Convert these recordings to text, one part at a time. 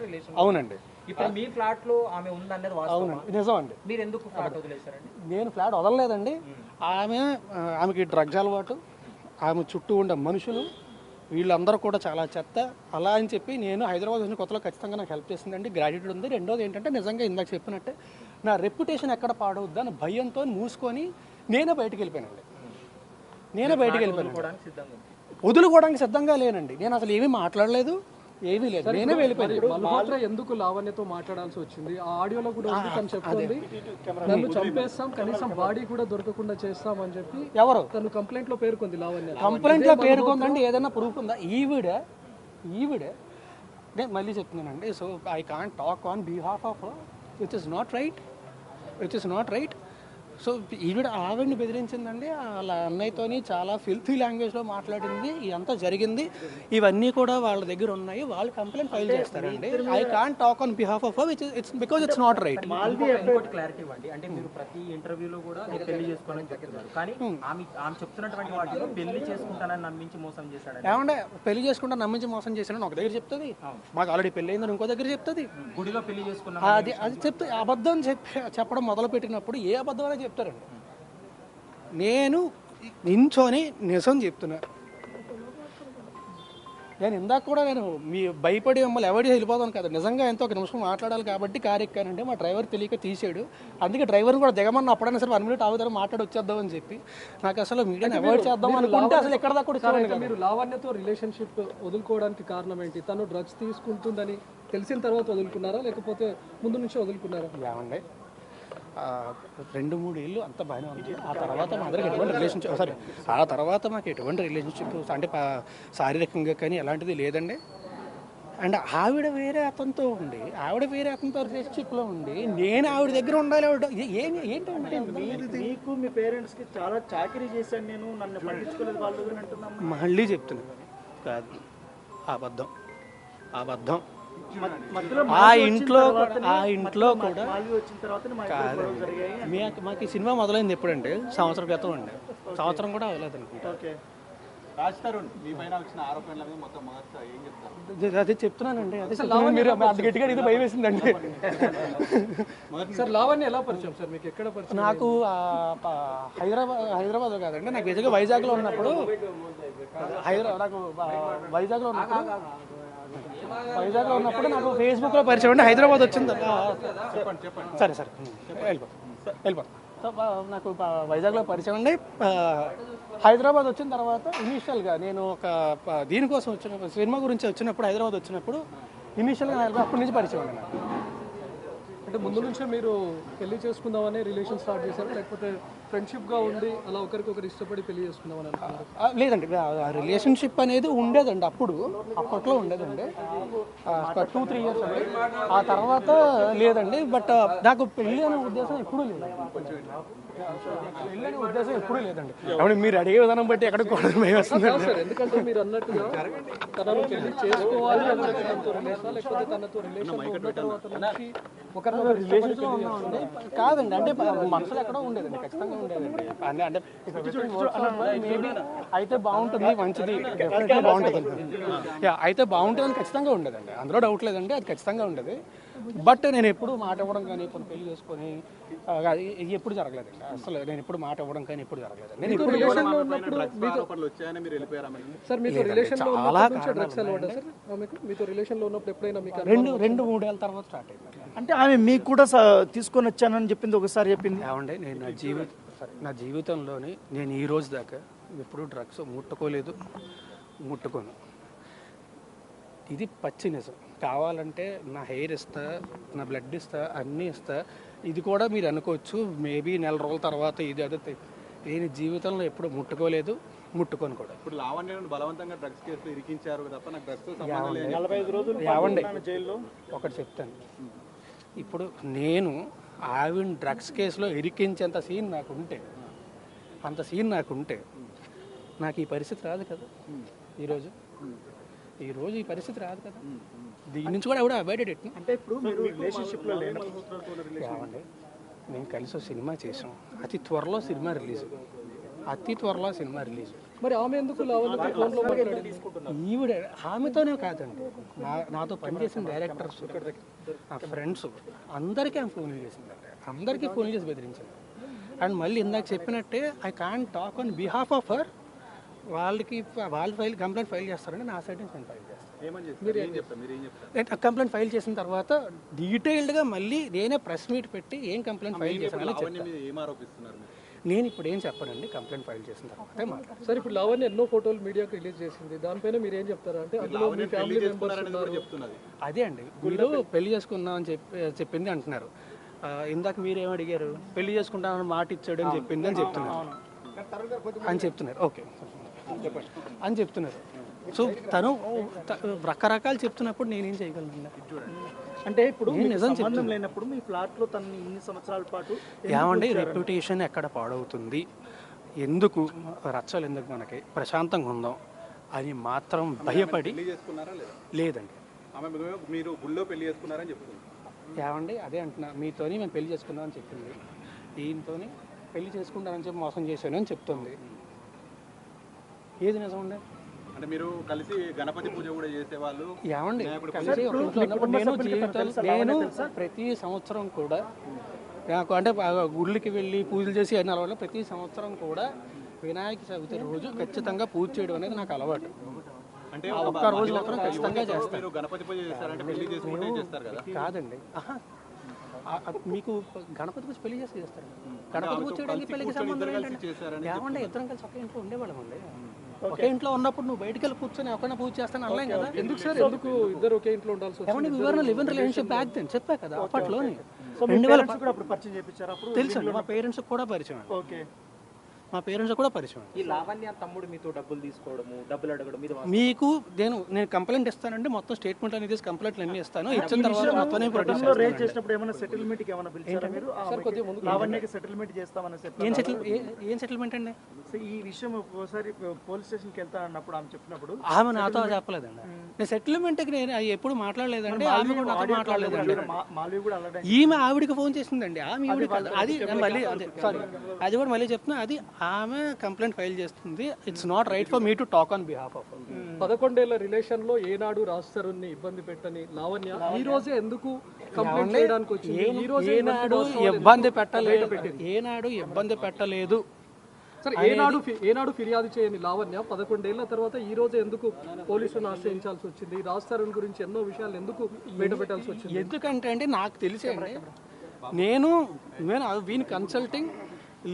Relation. అవునండి. ఇప్పుడు మీ flat లో ఆమె ఉందనేది వాస్తవం. అవునండి, నిజం అండి. మీరు ఎందుకు ఫ్లాట్ వదిలేశారండి? నేను ఫ్లాట్ వదలలేదండి. ఆమెకి డ్రగ్స్ అలవాటు, ఆమె చుట్టూ ఉండే మనుషులు వీళ్ళందరూ కూడా చాలా చెత్త. అలా అని చెప్పి నేను హైదరాబాద్ వచ్చిన కొత్తలో ఖచ్చితంగా నాకు హెల్ప్ చేసిందండి, గ్రాడ్యుయేట్ ఉంది. రెండోది ఏంటంటే నిజంగా ఇందాక చెప్పినట్టే నా రెప్యుటేషన్ ఎక్కడ పాడవద్దు అని భయంతో మూసుకొని నేనే బయటికి వెళ్ళిపోయానండి. వదులుకోవడానికి సిద్ధంగా లేనండి. నేను అసలు ఏమీ మాట్లాడలేదు, ఏమీ లేదు, నేనే వెళ్ళిపోయాను. మల్హోత్రా ఎందుకు లావణ్యతో మాట్లాడాల్సి వచ్చింది? ఆ ఆడియోలో కూడా ఉంది, తను చెప్తుంది నన్ను చంపేస్తాం, కనీసం బాడీ కూడా దొరకకుండా చేస్తాం అని చెప్పి ఎవరు తను కంప్లైంట్ లో పేర్కొంది. లావణ్య కంప్లైంట్లో పేర్కొందండి. ఏదైనా ప్రూఫ్ ఉందా? ఈవిడే నేను మళ్ళీ చెప్తున్నానండి. So I can't talk on behalf of which is not right. So ఆవిడని బెదిరించిందండి, వాళ్ళ అన్నయ్యతోని చాలా ఫిల్తీ లాంగ్వేజ్లో మాట్లాడింది. ఇదంతా జరిగింది, ఇవన్నీ కూడా వాళ్ళ దగ్గర ఉన్నాయి. వాళ్ళు కంప్లైంట్ ఫైల్ చేస్తారండి. I can't talk on behalf of it's because it's not right. ఇంకోటి క్లారిటీ ఇవ్వండి. అంటే మీరు ప్రతి ఇంటర్వ్యూలో కూడా మీరు పెళ్లి చేసుకోవాలని చెప్తున్నారు, కానీ ఆమె చెప్తున్నటువంటి వాటిలో పెళ్లి చేసుకుంటానని నమ్మించి మోసం చేశాడు. ఏమంటే పెళ్లి చేసుకుంటా నమ్మించి మోసం చేశానని ఒక దగ్గర చెప్తుంది, మాకు ఆల్రెడీ పెళ్లి అయిందని ఇంకో దగ్గర చెప్తుంది. గుడిలో పెళ్లి చేసుకున్నా అది చెప్తే అబద్ధం చెప్పడం మొదలు పెట్టినప్పుడు ఏ అబద్ధం అనేది చెప్తారండి. నేను నించొని నిజం చెప్తున్నా. నేను ఇందాక కూడా నేను మీ భయపడి మిమ్మల్ని ఎవరి వెళ్ళిపోతాను కదా, నిజంగా ఎంతో ఒక నిమిషం మాట్లాడాలి కాబట్టి కారు ఎక్కానంటే మా డ్రైవర్ తెలియక తీసాడు. అందుకే డ్రైవర్ని కూడా దిగమన్నా అప్పుడైనా సరే 1 మినిట్ ఆగుతారు మాట్లాడి వచ్చేద్దాం అని చెప్పి. నాకు అసలు మీడియాని అవాయిడ్ చేద్దాం అనుకుంటే అసలు ఎక్కడ దాకా కూడా మీరు లావణ్యతో రిలేషన్షిప్ వదులుకోవడానికి కారణం ఏంటి? తను డ్రగ్స్ తీసుకుంటుందని తెలిసిన తర్వాత వదులుకున్నారా, లేకపోతే ముందు నుంచి వదులుకున్నారా? ఏమండి, 2-3 ఏళ్ళు అంత బాగానే ఉంది. ఆ తర్వాత మా అందరికి ఎటువంటి రిలేషన్షిప్ అంటే శారీరకంగా కానీ ఎలాంటిది లేదండి. అండ్ ఆవిడ వేరే అతనితో రిలేషన్షిప్లో ఉండి నేను ఆవిడ దగ్గర ఉండాలి. ఏంటంటే మీకు మీ పేరెంట్స్కి చాలా చాకరీ చేశాను నేను, నన్ను పట్టించుకోలేదు వాళ్ళు అంటున్నాను. మళ్ళీ చెప్తున్నాను, కాదు, అబద్ధం. ఆ ఇంట్లో కూడా మాకు ఈ సినిమా మొదలైంది ఎప్పుడంటే సంవత్సరం క్రితం అండి. సంవత్సరం కూడా అవ్వలేదు అనుకుంటా. అదే చెప్తున్నానండి. మీరు అది గట్టిగా ఇది భయం వేసిందండి. సార్ లావణ్య ఎలా పరిచయం సార్ మీకు? ఎక్కడ పరిచయం? నాకు హైదరాబాద్ కాదండి, నాకు బేసిక్గా వైజాగ్లో ఉన్నప్పుడు నాకు ఫేస్బుక్లో పరిచయం అండి. హైదరాబాద్ వచ్చింది. సరే వెళ్ళిపో. సో నాకు వైజాగ్లో పరిచయం అండి. హైదరాబాద్ వచ్చిన తర్వాత ఇనీషియల్గా నేను ఒక దీనికోసం సినిమా గురించి వచ్చినప్పుడు హైదరాబాద్ వచ్చినప్పుడు ఇనీషియల్గా అప్పటి నుంచి పరిచయం అండి నాకు. అంటే ముందు నుంచే మీరు పెళ్లి చేసుకుందామని రిలేషన్ స్టార్ట్ చేశారు, లేకపోతే ఫ్రెండ్షిప్గా ఉండి అలా ఒకరికొకరు ఇష్టపడి పెళ్లి చేసుకుందామని అనుకున్నారు? లేదండి, రిలేషన్షిప్ అనేది ఉండేదండి, అప్పట్లో ఉండేదండి. 2-3 ఇయర్స్ అండి. ఆ తర్వాత లేదండి. బట్ నాకు పెళ్ళి అనే ఉద్దేశం ఎప్పుడూ లేదండి. అవును, మీరు అడిగే విధానం బట్టి ఎక్కడికి కూడా భయం వస్తుంది. ఎందుకంటే మీరు అన్నట్టుగా తనను పెళ్లి చేసుకోవాలి అనుకుంటున్న రిలేషన్, లేకపోతే తనతో రిలేషన్లో ఉన్నామండి. కాదండి, అంటే మనసులో ఎక్కడో ఉండేదండి, ఖచ్చితంగా ఉండేదండి. అంటే మేబీ అయితే బాగుంటుంది, మంచిది, డెఫినెట్గా బాగుంటుంది, అయితే బాగుంటుందని ఖచ్చితంగా ఉండేదండి, అందులో డౌట్ లేదండి, అది ఖచ్చితంగా ఉండేది. బట్ నేను ఎప్పుడు మాట ఇవ్వడం కానీ ఇప్పుడు పెళ్లి చేసుకొని ఎప్పుడు జరగలేదండి. అసలు నేను ఎప్పుడు మాట ఇవ్వడం కానీ ఎప్పుడు జరగలేదండి. నేను ఇప్పుడు చాలా 2-3 ఏళ్ళ తర్వాత స్టార్ట్ అయింది. అంటే ఆమె మీకు కూడా తీసుకొని వచ్చానని చెప్పింది, ఒకసారి చెప్పింది. ఏమండి, నేను నా జీవితంలోని నేను ఈ రోజు దాకా ఎప్పుడు డ్రగ్స్ ముట్టుకోను. ఇది పచ్చి నిజం. కావాలంటే నా హెయిర్ ఇస్తా, నా బ్లడ్ ఇస్తా, అన్నీ ఇస్తా. ఇది కూడా మీరు అనుకోవచ్చు మేబీ 4 రోజుల తర్వాత ఇది అదే. నేను జీవితంలో ఎప్పుడు ముట్టుకోను కూడా. ఇప్పుడు లావణ్యను బలవంతంగా డ్రగ్స్ కేసులో ఇరికించారు తప్ప నాకు డ్రగ్స్ 45 రోజులు జైల్లో. ఒకటి చెప్తాను, ఇప్పుడు నేను ఆవిడ డ్రగ్స్ కేసులో ఇరికించేంత సీన్ నాకుంటే నాకు ఈ పరిస్థితి రాదు కదా. ఈరోజు ఈ పరిస్థితి రాదు కదా. దీని నుంచి కూడా అవాయిడెడ్ ఇట్. అంటే ఇప్పుడు మీరు రిలేషన్షిప్లో ఏమండి, నేను కలిసి సినిమా చేసాం. అతి త్వరలో సినిమా రిలీజ్. మరి ఆమె ఎందుకు లావణ్యతో ఫోన్లో మాట్లాడింది? ఈవిడ ఆమెతోనే కాదండి, నాతో పనిచేసిన డైరెక్టర్స్, నా ఫ్రెండ్స్ అందరికీ ఆమె ఫోన్లు చేసిందండి, అందరికీ ఫోన్లు చేసి బెదిరించింది. అండ్ మళ్ళీ ఇందాక చెప్పినట్టే I can't talk on behalf of her. వాళ్ళు కంప్లైంట్ ఫైల్ చేస్తారండి, నా సైడ్ నుంచి నేను ఫైల్ చేస్తాను. కంప్లైంట్ ఫైల్ చేసిన తర్వాత డీటెయిల్డ్గా మళ్ళీ నేనే ప్రెస్ మీట్ పెట్టి ఏం కంప్లైంట్ ఫైల్ చేశానని చెప్తాను. నేను ఇప్పుడు ఏం చెప్పానండి, కంప్లైంట్ ఫైల్ చేసిన తర్వాత మాట్లాడతాను. సార్ ఇప్పుడు లావణ్య ఎన్నో ఫోటోలు మీడియాకి రిలీజ్ చేసింది, దానిపైన మీరు ఏం చెప్తారా? అంటే అందులో మీ ఫ్యామిలీ మెంబర్స్ ఉన్నారు. అదే అండి, మీరు పెళ్లి చేసుకుందాం అని చెప్పింది అంటున్నారు. ఇందాక మీరు ఏం అడిగారు, పెళ్లి చేసుకుంటానని మాట ఇచ్చాడు అని చెప్పింది అని చెప్తున్నారు ఓకే అని చెప్తున్నారు. సో తను రకరకాలు చెప్తున్నప్పుడు నేనేం చేయగలను? అంటే ఇప్పుడు నిజం సంబంధం లేనప్పుడు మీ ఫ్లాట్ లో తన ఇన్ని సంవత్సరాల పాటు ఏమండి రెప్యుటేషన్ ఎక్కడ పాడవుతుంది, ఎందుకు రచ్చలు, ఎందుకు మనకి ప్రశాంతంగా ఉందాం అని మాత్రం భయపడి లేదండి. మీరు గుళ్ళో పెళ్లి చేసుకున్నారని చెప్తుంది. ఏమండి అదే అంటున్నా, మీతోని మేము పెళ్లి చేసుకున్నామని చెప్పింది, ఈయనతోని పెళ్లి చేసుకుంటానని చెప్పి మోసం చేశాను అని చెప్తుంది. ఏది నిజం ఉండే? అంటే మీరు కలిసి గణపతి పూజ కూడా చేసేవాళ్ళు. ఏమండి కలిసి ఒక ఇంట్లో ఉన్నప్పుడు నేను జీవితాలు ప్రతి సంవత్సరం కూడా నాకు అంటే గుళ్ళకి వెళ్ళి పూజలు చేసి అయిన అలవాటు, ప్రతి సంవత్సరం కూడా వినాయక చవితి రోజు ఖచ్చితంగా పూజ చేయడం అనేది నాకు అలవాటు. అంటే ఒక్క రోజు మాత్రం ఖచ్చితంగా చేస్తాను. మీరు గణపతి పూజ చేస్తారంటే పెళ్లి చేసుకుంటే చేస్తారు కదా? కాదండి, మీకు గణపతి పూజ పెళ్లి చేస్తారు. గణపతి పూజ చేయడానికి పెళ్లికి సంబంధం ఏంటంటే ఏమంటే ఇద్దరం కలిసి ఒకే ఇంట్లో ఉండేవాళ్ళం అండి. ఒకే ఇంట్లో ఉన్నప్పుడు నువ్వు బయటకు వెళ్ళి కూర్చొని ఒకరిని పూజ చేస్తాను అనలేం కదా. ఎందుకు సార్, ఎందుకు ఇద్దరు ఒకే ఇంట్లో ఉండాల్సి వచ్చింది? ఏమంటే వివరణ live in relationship back then చెప్పా కదా అప్పట్లోని. తెలుసు మా పేరెంట్స్ కూడా పరిచయం, మా పేరెంట్స్ కూడా పరిచయం. ఈ లావణ్య తమ్ముడు మీతో డబ్బులు తీసుకోవడము, డబ్బులు అడగడం మీద మీకు నేను కంప్లైంట్ ఇస్తానండి, మొత్తం స్టేట్మెంట్ అనేది కంప్లైంట్లు అన్ని ఇస్తాను. ఇచ్చిన తర్వాత మొత్తం రేజ్ చేసినప్పుడు ఏమైనా సెటిల్మెంట్ కి ఏమైనా పిలిచారా మీరు? లావణ్యకి సెటిల్మెంట్ చేస్తామని ఏం సెటిల్మెంట్ అండి? ఈ విషయం ఒకసారి పోలీస్ స్టేషన్ కి వెళ్తా అన్నప్పుడు ఆమె చెప్పినప్పుడు ఆమె నాతో చెప్పలేదండి. నేను సెటిల్మెంట్ కి నేను ఎప్పుడు మాట్లాడలేదండి, ఆమె కూడా నాతో మాట్లాడలేదండి. ఈమె ఆవిడికి ఫోన్ చేసిందండి, ఆమె అది మళ్ళీ సారీ అది కూడా మళ్ళీ చెప్తున్నా, అది ఆమె కంప్లైంట్ ఫైల్ చేస్తుంది. It's not right for me to talk on behalf of. 11 ఏళ్ల రిలేషన్ లో ఏనాడు రాస్తారుని ఇబ్బంది పెట్టని లావణ్య ఈ రోజే ఎందుకు కంప్లైంట్ చేయడానికి వచ్చింది? ఈ రోజు ఏనాడు ఇబ్బంది పెట్టలేదు. సరే ఏనాడు ఫిర్యాదు చేయని లావణ్య 11 ఏళ్ల తర్వాత ఈ రోజు ఎందుకు పోలీసులను ఆశ్రయించాల్సి వచ్చింది? రాస్తారుని గురించి ఎన్నో విషయాలు ఎందుకు బయట పెట్టాల్సి వచ్చింది? ఎందుకంటే అండి నాకు తెలిసేయండి, నేను వీని కన్సల్టింగ్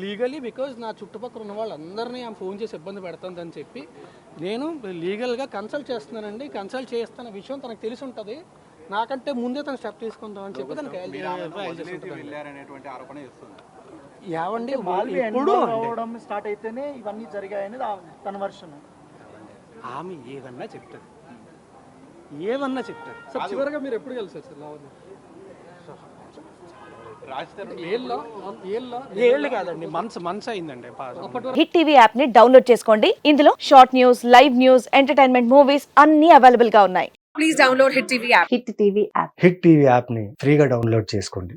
లీగలీ బికాజ్ నా చుట్టుపక్కల ఉన్న వాళ్ళందరినీ ఆమె ఫోన్ చేసి ఇబ్బంది పెడతానని చెప్పి నేను లీగల్గా కన్సల్ట్ చేస్తున్నానండి. కన్సల్ట్ చేస్తున్న విషయం తనకు తెలిసి ఉంటుంది, నాకంటే ముందే తను స్టెప్ తీసుకుందాం అని చెప్పి తనకి ఏమండి స్టార్ట్ అయితేనే ఇవన్నీ జరిగాయని తన వర్షన్. ఆమె ఏమన్నా చెప్తుంది. సార్ చివరిగా మీరు ఎప్పుడు కలిసారు సార్ లావణ్య? ఏళ్ళు కాదండి, మంత్స్ అయిందండి. హిట్ టీవీ యాప్ ని డౌన్లోడ్ చేసుకోండి. ఇందులో short news, live news, entertainment movies అన్ని అవైలబుల్ గా ఉన్నాయి. Please download hit TV app. Hit TV app ని ఫ్రీగా డౌన్లోడ్ చేసుకోండి.